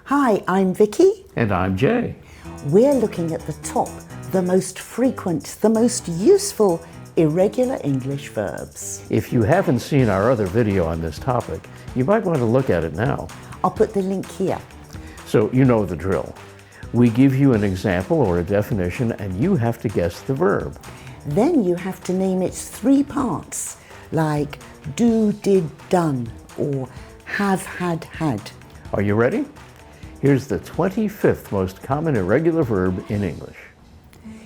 Hi, I'm Vicky. And I'm Jay. We're looking at the top, the most frequent, the most useful irregular English verbs. If you haven't seen our other video on this topic, you might want to look at it now. I'll put the link here. So you know the drill. We give you an example or a definition and you have to guess the verb. Then you have to name its three parts, like do, did, done, or have, had. Are you ready? Here's the 25th most common irregular verb in English.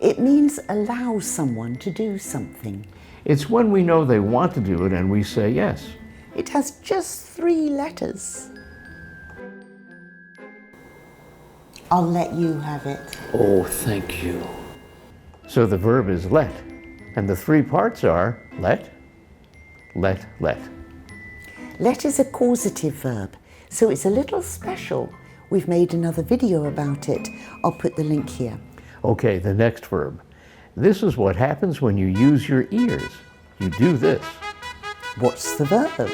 It means allow someone to do something. It's when we know they want to do it and we say yes. It has just 3 letters. I'll let you have it. Oh, thank you. So the verb is let, and the 3 parts are let. Let is a causative verb, so it's a little special. We've made another video about it. I'll put the link here. Okay, the next verb. This is what happens when you use your ears. You do this. What's the verb?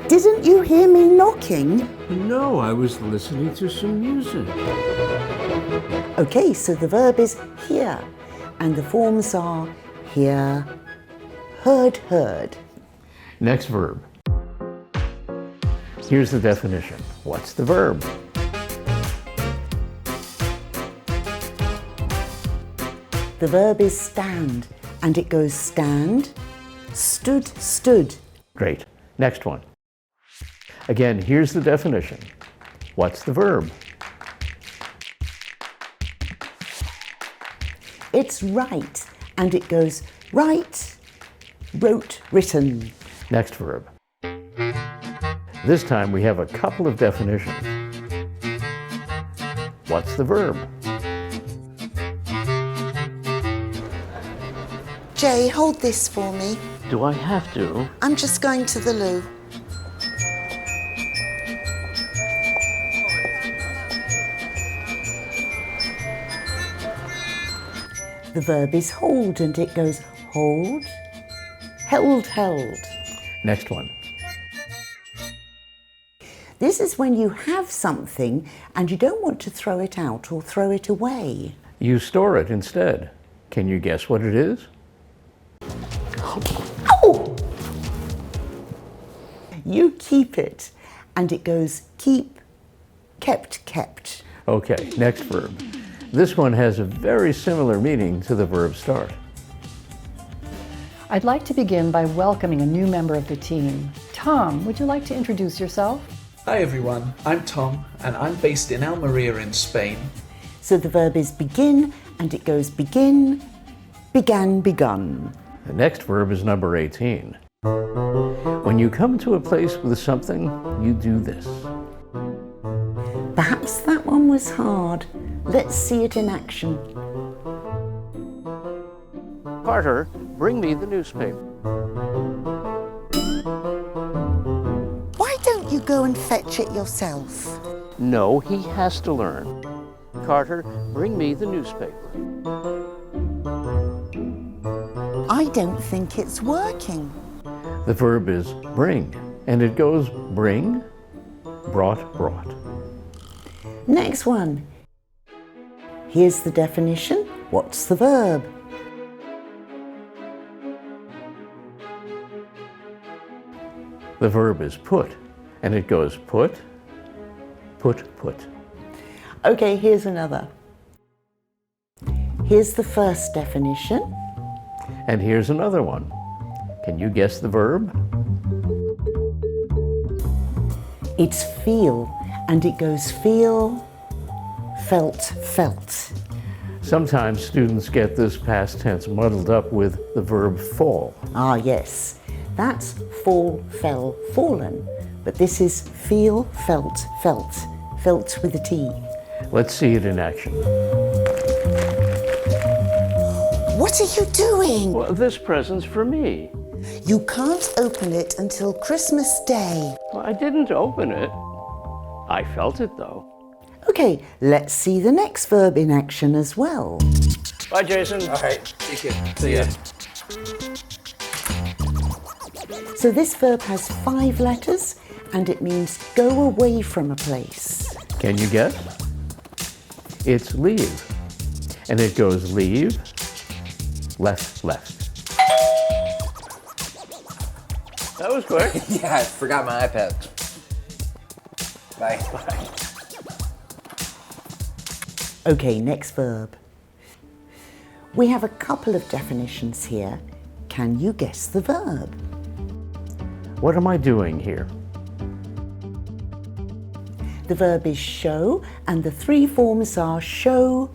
Didn't you hear me knocking? No, I was listening to some music. Okay, so the verb is hear, and the forms are hear, heard. Next verb. Here's the definition. What's the verb? The verb is stand, and it goes stand, stood. Great. Next one. Again, here's the definition. What's the verb? It's write, and it goes write, wrote, written. Next verb. This time we have a couple of definitions. What's the verb? Jay, hold this for me. Do I have to? I'm just going to the loo. The verb is hold, and it goes hold, held. Next one. This is when you have something and you don't want to throw it out or throw it away. You store it instead. Can you guess what it is? Oh! You keep it, and it goes keep, kept. Okay, next verb. This one has a very similar meaning to the verb start. I'd like to begin by welcoming a new member of the team. Tom, would you like to introduce yourself? Hi everyone, I'm Tom and I'm based in Almeria in Spain. So the verb is begin, and it goes begin, begun. The next verb is number 18. When you come to a place with something, you do this. Perhaps that one was hard. Let's see it in action. Carter, bring me the newspaper. Why don't you go and fetch it yourself? No, he has to learn. Carter, bring me the newspaper. I don't think it's working. The verb is bring, and it goes bring, brought. Next one. Here's the definition. What's the verb? The verb is put, and it goes put. Okay, here's another. Here's the first definition. And here's another one. Can you guess the verb? It's feel, and it goes feel, felt. Sometimes students get this past tense muddled up with the verb fall. Ah, yes. That's fall, fell, fallen. But this is feel, felt. Felt with a T. Let's see it in action. What are you doing? Well, this present's for me. You can't open it until Christmas Day. Well, I didn't open it. I felt it, though. Okay, let's see the next verb in action as well. Bye, Jason. All right. Take care. See ya. So this verb has 5 letters and it means go away from a place. Can you guess? It's leave. And it goes leave, left, left. That was quick. Yeah, I forgot my iPad. Bye. Okay, next verb. We have a couple of definitions here. Can you guess the verb? What am I doing here? The verb is show and the 3 forms are show,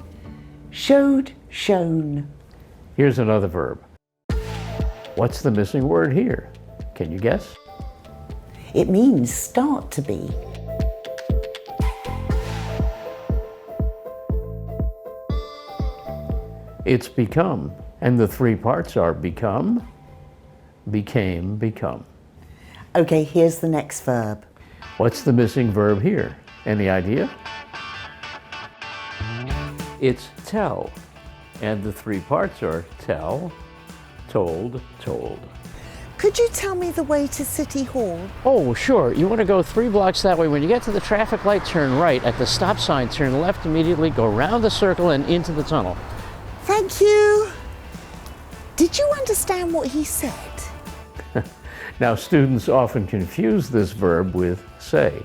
showed, shown. Here's another verb. What's the missing word here? Can you guess? It means start to be. It's become, and the 3 parts are become, became, become. Okay, here's the next verb. What's the missing verb here? Any idea? It's tell, and the 3 parts are tell, told, told. Could you tell me the way to City Hall? Oh, sure. You want to go 3 blocks that way. When you get to the traffic light, turn right. At the stop sign, turn left immediately, go around the circle and into the tunnel. Thank you. Did you understand what he said? Now, students often confuse this verb with say.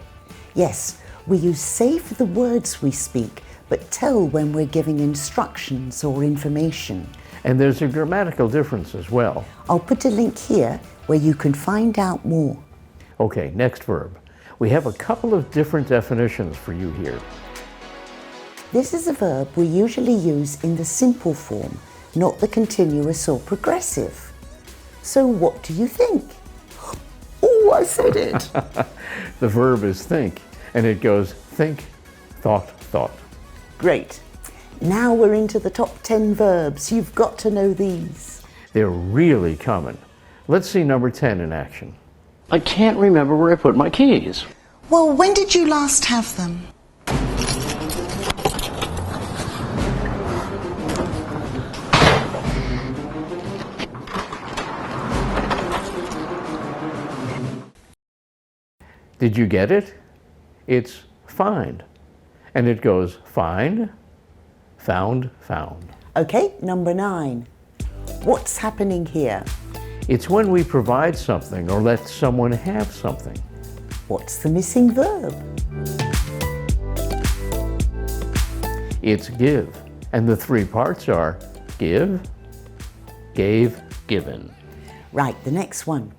Yes, we use say for the words we speak, but tell when we're giving instructions or information. And there's a grammatical difference as well. I'll put a link here where you can find out more. Okay, next verb. We have a couple of different definitions for you here. This is a verb we usually use in the simple form, not the continuous or progressive. So what do you think? Oh, I said it! The verb is think, and it goes think, thought, thought. Great. Now we're into the top 10 verbs. You've got to know these. They're really common. Let's see number 10 in action. I can't remember where I put my keys. Well, when did you last have them? Did you get it? It's find, and it goes find, found, found. Okay, number 9. What's happening here? It's when we provide something or let someone have something. What's the missing verb? It's give, and the 3 parts are give, gave, given. Right, the next one.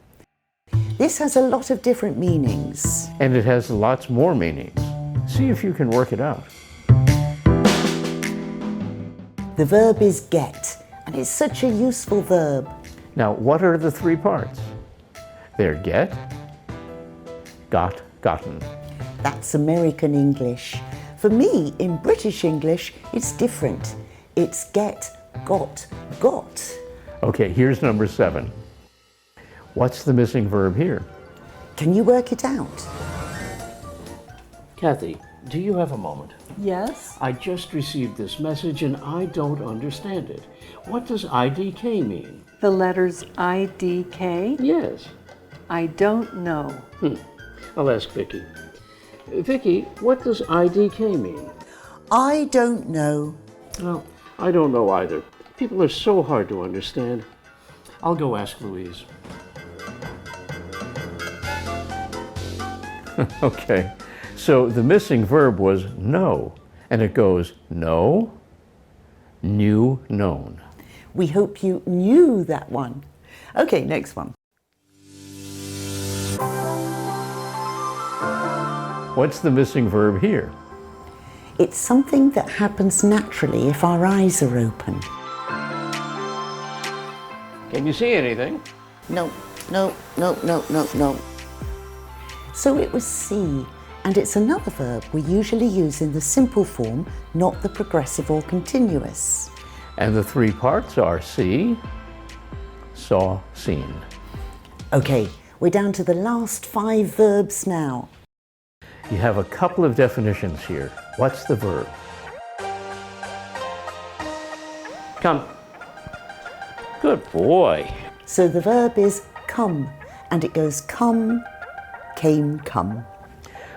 This has a lot of different meanings. And it has lots more meanings. See if you can work it out. The verb is get, and it's such a useful verb. Now, what are the 3 parts? They're get, got, gotten. That's American English. For me, in British English, it's different. It's get, got, got. Okay, here's number 7. What's the missing verb here? Can you work it out? Kathy, do you have a moment? Yes? I just received this message and I don't understand it. What does IDK mean? The letters IDK? Yes. I don't know. I'll ask Vicky. Vicky, what does IDK mean? I don't know. Well, I don't know either. People are so hard to understand. I'll go ask Louise. Okay, so the missing verb was know, and it goes know, knew, known. We hope you knew that one. Okay, next one. What's the missing verb here? It's something that happens naturally if our eyes are open. Can you see anything? No, no, no, no, no, no. So it was see, and it's another verb we usually use in the simple form, not the progressive or continuous. And the 3 parts are see, saw, seen. Okay, we're down to the last 5 verbs now. You have a couple of definitions here. What's the verb? Come. Good boy. So the verb is come, and it goes come, came, come.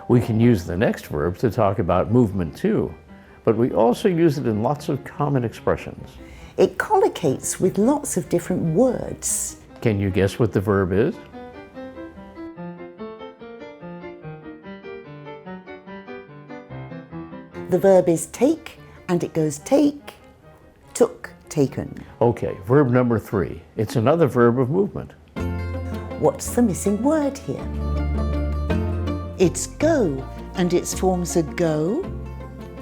We can use the next verb to talk about movement too, but we also use it in lots of common expressions. It collocates with lots of different words. Can you guess what the verb is? The verb is take, and it goes take, took, taken. Okay, verb number 3. It's another verb of movement. What's the missing word here? It's go, and its forms are go,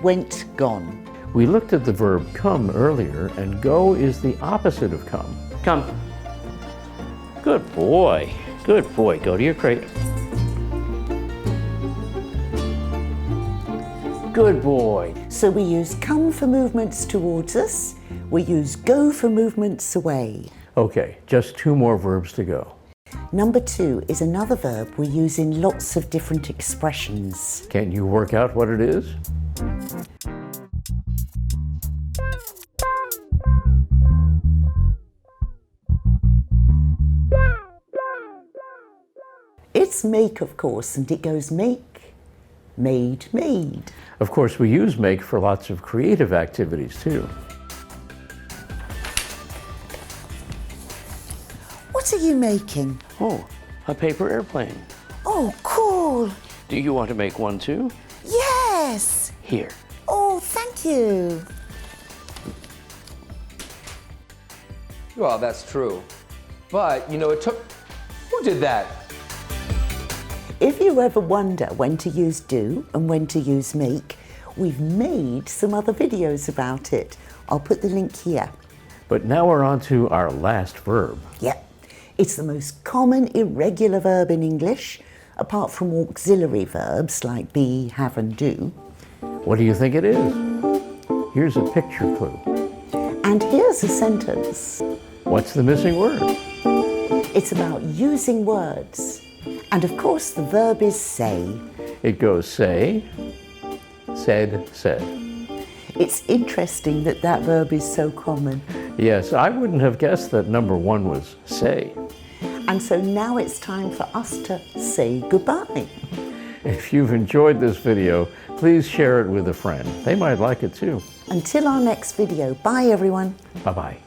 went, gone. We looked at the verb come earlier, and go is the opposite of come. Come. Good boy. Good boy. Go to your crate. Good boy. So we use come for movements towards us, we use go for movements away. Okay, just 2 more verbs to go. Number 2 is another verb we use in lots of different expressions. Can you work out what it is? It's make, of course, and it goes make, made, made. Of course, we use make for lots of creative activities too. What are you making? Oh, a paper airplane. Oh, cool. Do you want to make one too? Yes. Here. Oh, thank you. Well, that's true. But, you know, it took... Who did that? If you ever wonder when to use do and when to use make, we've made some other videos about it. I'll put the link here. But now we're on to our last verb. Yep. It's the most common irregular verb in English, apart from auxiliary verbs like be, have and do. What do you think it is? Here's a picture clue. And here's a sentence. What's the missing word? It's about using words. And of course the verb is say. It goes say, said, said. It's interesting that that verb is so common. Yes, I wouldn't have guessed that number 1 was say. And so now it's time for us to say goodbye. If you've enjoyed this video, please share it with a friend. They might like it too. Until our next video, bye everyone. Bye-bye.